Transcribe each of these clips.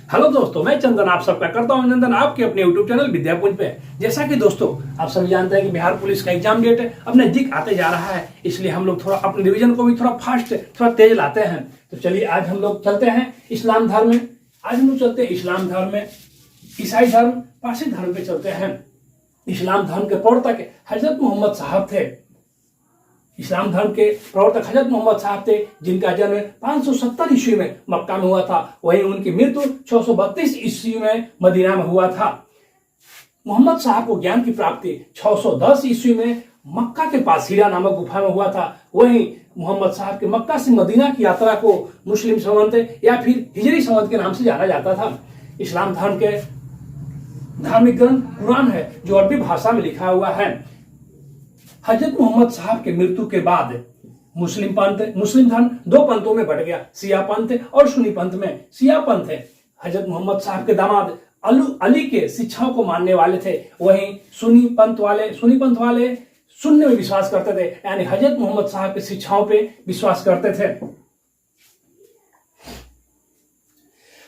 Hello दोस्तों, मैं चंदन आप सबका करता हूं अभिनंदन आपके अपने यूट्यूब चैनल विद्यापुंज पे। जैसा कि दोस्तों आप सभी जानते हैं कि बिहार पुलिस का एग्जाम डेट अब नजदीक आते जा रहा है, इसलिए हम लोग थोड़ा अपने रिवीजन को भी थोड़ा फास्ट थोड़ा तेज लाते हैं। तो चलिए आज हम लोग चलते हैं इस्लाम धर्म में। आज हम लोग चलते हैं इस्लाम धर्म में, ईसाई धर्म, पारसी धर्म पे चलते हैं। इस्लाम धर्म के प्रवर्तक हजरत मोहम्मद साहब थे। इस्लाम धर्म के प्रवर्तक हजरत मोहम्मद साहब थे, जिनका जन्म 570 ईस्वी में मक्का में हुआ था। वहीं उनकी मृत्यु 632 ईस्वी में मदीना में हुआ था। मोहम्मद साहब को ज्ञान की प्राप्ति 610 ईस्वी में मक्का के पास हीरा नामक गुफा में हुआ था। वहीं मोहम्मद साहब के मक्का से मदीना की यात्रा को मुस्लिम संवत या फिर हिजरी संवत के नाम से जाना जाता था। इस्लाम धर्म के धार्मिक ग्रंथ कुरान है, जो अरबी भाषा में लिखा हुआ है। हजरत मोहम्मद साहब के मृत्यु के बाद मुस्लिम धर्म दो पंथों में बट गया, शिया पंथ और सुन्नी पंथ में। शिया पंथ है हजरत मोहम्मद साहब के दामाद अली के शिक्षाओं को मानने वाले थे। वहीं सुन्नी पंथ वाले सुन्नी में विश्वास करते थे, यानी हजरत मोहम्मद साहब के शिक्षाओं पे विश्वास करते थे।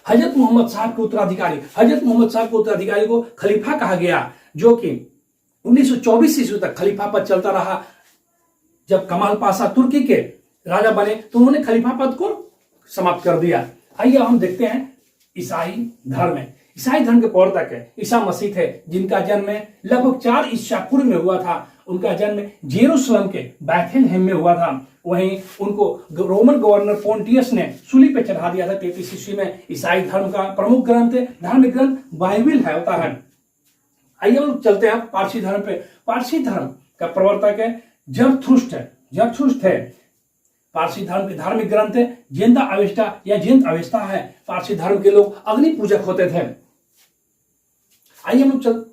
हजरत मोहम्मद साहब के उत्तराधिकारी को खलीफा कहा गया, जो कि 1924 ईस्वी तक खलीफा पद चलता रहा। जब कमाल पाशा तुर्की के राजा बने तो उन्होंने खलीफा पद को समाप्त कर दिया। आइए हम देखते हैं ईसाई धर्म में। ईसाई धर्म के प्रवर्तक है ईसा मसीह थे, जिनका जन्म लगभग 4 ईसा पूर्व में हुआ था। उनका जन्म जेरूसलम के बैथलहेम में हुआ था। वहीं उनको रोमन गवर्नर पोंटियस ने सूली पे चढ़ा दिया था 33 ईस्वी में। ईसाई धर्म का प्रमुख ग्रंथ धार्मिक ग्रंथ बाइबिल होता है। आइए हम लोग चलते हैं पारसी धर्म पे। पारसी धर्म का प्रवर्तक है जरथुष्ट्र है। पारसी धर्म के धार्मिक ग्रंथ है जेंदा अवेस्टा या जेंद अवेस्ता है। पारसी धर्म के लोग अग्नि पूजक होते थे। आइए हम लोग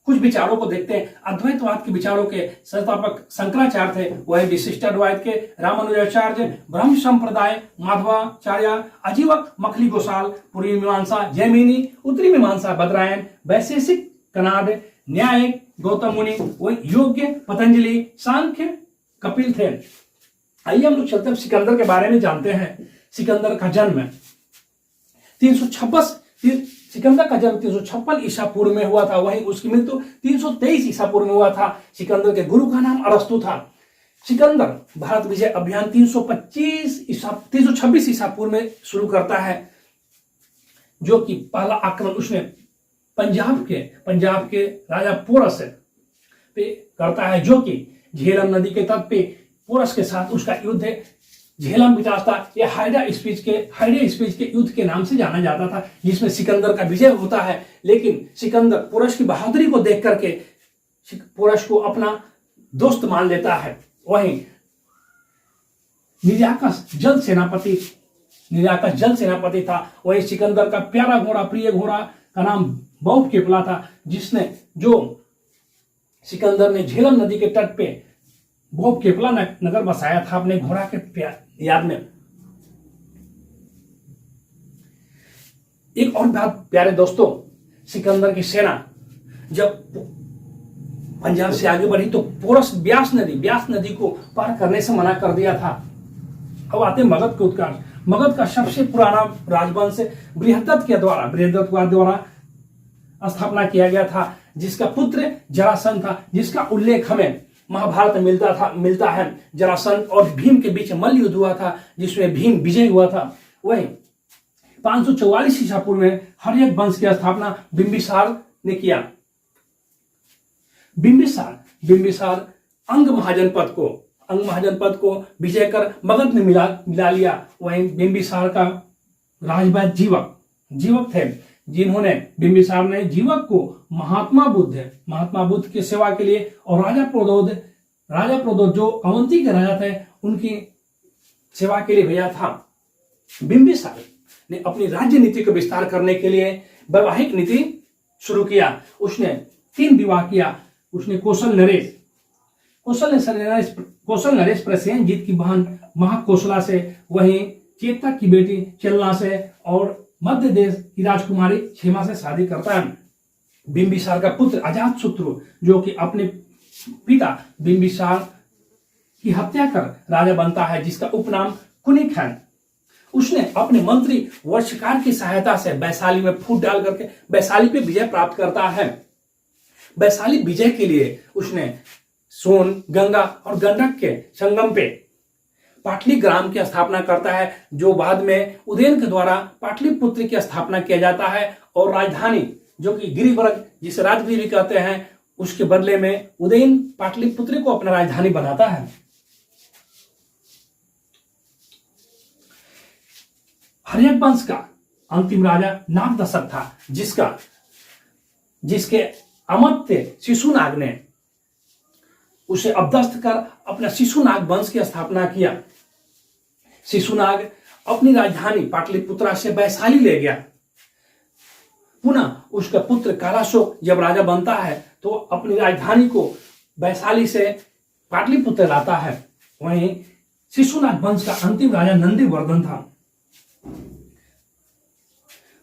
कुछ विचारों को देखते हैं। अद्वैतवाद के विचारों के संस्थापक शंकराचार्य थे। वह विशिष्टाद्वैत के रामानुजाचार्य, ब्रह्म संप्रदाय माधवाचार्य, अजीवक मखली गोसाल, पूर्वी मीमांसा जैमिनी, उत्तरी मीमांसा बदरायन, वैशेषिक कनाड, न्यायिक गौतम मुनि, वह योग्य पतंजलि, सांख्य कपिल थे। आइए हम लोग चलते हैं सिकंदर के बारे में जानते हैं। सिकंदर का जन्म 356 ईसा पूर्व में हुआ था। वहीं उसकी मृत्यु 323 ईसा पूर्व में हुआ था। सिकंदर के गुरु का नाम अरस्तु था। सिकंदर भारत विजय अभियान 326 ईसा पूर्व में शुरू करता है, जो कि पहला आक्रमण उसने पंजाब के राजा पोरस पे करता है, जो कि झेलम नदी के तट पे पोरस के साथ उसका युद्ध है। झेलम विटास्ता या हाइडा स्पीच के युद्ध के नाम से जाना जाता था, जिसमें सिकंदर का विजय होता है। लेकिन सिकंदर पोरस की बहादुरी को देख करके पोरस को अपना दोस्त मान लेता है। वहीं निराकस जल सेनापति था। वहीं सिकंदर का प्यारा घोड़ा, प्रिय घोड़ा का नाम बौफ केपला था, जो सिकंदर ने झेलम नदी के तट पे बौफ केपला नगर बसाया था अपने घोड़ा के याद में। एक और बात प्यारे दोस्तों, सिकंदर की सेना जब पंजाब से आगे बढ़ी तो पोरस ब्यास नदी को पार करने से मना कर दिया था। अब आते मगध के उत्कर्ष। मगध का सबसे पुराना राजवंश बृहदत्व द्वारा स्थापना किया गया था, जिसका पुत्र जरासंध था, जिसका उल्लेख हमें महाभारत में मिलता है। जरासंध और भीम के बीच मल्ल युद्ध हुआ था, जिसमें भीम विजय हुआ था। वहीं 544 ईसा पूर्व में हर्यक वंश की स्थापना बिंबिसार ने किया। बिंबिसार अंग महाजनपद को विजय कर मगध में मिला लिया। वहीं बिंबिसार का राजवैद्य जीवक थे, जिन्होंने बिंबिसार ने जीवक को महात्मा बुद्ध की सेवा के लिए और राजा प्रोदोद जो अवंती के राजा थे उनकी सेवा के लिए भेजा था। बिंबिसार ने अपनी राज्य नीति को विस्तार करने के लिए वैवाहिक नीति शुरू किया। उसने 3 विवाह किया। उसने कौशल नरेश प्रसेनजीत की बहन महाकोशला से, वहीं चेतक की बेटी चेलना से और मध्य देश की राजकुमारी क्षेमा से शादी करता है। बिंबिसार का पुत्र अजातशत्रु, जो कि अपने पिता बिंबिसार की हत्या कर राजा बनता है, जिसका उपनाम कुनिक है। उसने अपने मंत्री वर्षकार की सहायता से वैशाली में फूट डाल करके वैशाली पे विजय प्राप्त करता है। वैशाली विजय के लिए उसने सोन, गंगा और गंडक के संगम पे पाटली ग्राम की स्थापना करता है, जो बाद में उदयन के द्वारा पाटलिपुत्र की स्थापना किया जाता है। और राजधानी जो कि गिरिव्रज, जिसे राजगिरी भी कहते हैं, उसके बदले में उदयन पाटलिपुत्र को अपना राजधानी बनाता है। हर्यक वंश का अंतिम राजा नागदशक था, जिसके अमात्य शिशुनाग ने उसे अपदस्थ कर अपना शिशुनाग वंश की स्थापना किया। शिशुनाग अपनी राजधानी पाटलिपुत्रा से वैशाली ले गया। पुनः उसका पुत्र कालाशोक जब राजा बनता है तो अपनी राजधानी को वैशाली से पाटलिपुत्र लाता है। वहीं शिशुनाग वंश का अंतिम राजा नंदीवर्धन था।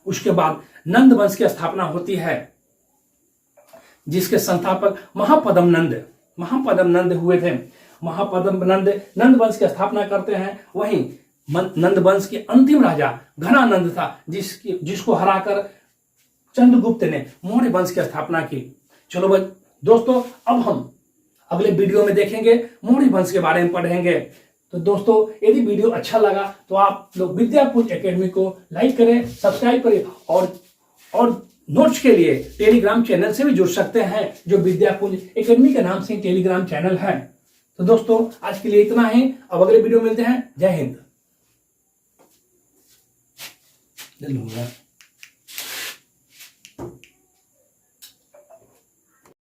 उसके बाद नंद वंश की स्थापना होती है, जिसके संस्थापक महापद्म नंद हुए थे। महापद्म नंद वंश की स्थापना करते हैं। वहीं नंद वंश के अंतिम राजा घनानंद था, जिसको हराकर चंद्रगुप्त ने मौर्य वंश की स्थापना की। चलो भाई दोस्तों, अब हम अगले वीडियो में देखेंगे, मौर्य वंश के बारे में पढ़ेंगे। तो दोस्तों, यदि वीडियो अच्छा लगा तो आप लोग विद्यापुंज एकेडमी को लाइक करें, सब्सक्राइब करें और नोट्स के लिए टेलीग्राम चैनल से भी जुड़ सकते हैं, जो विद्यापुंज एकेडमी के नाम से टेलीग्राम चैनल है। तो दोस्तों, आज के लिए इतना ही। अब अगले वीडियो मिलते हैं। जय हिंद।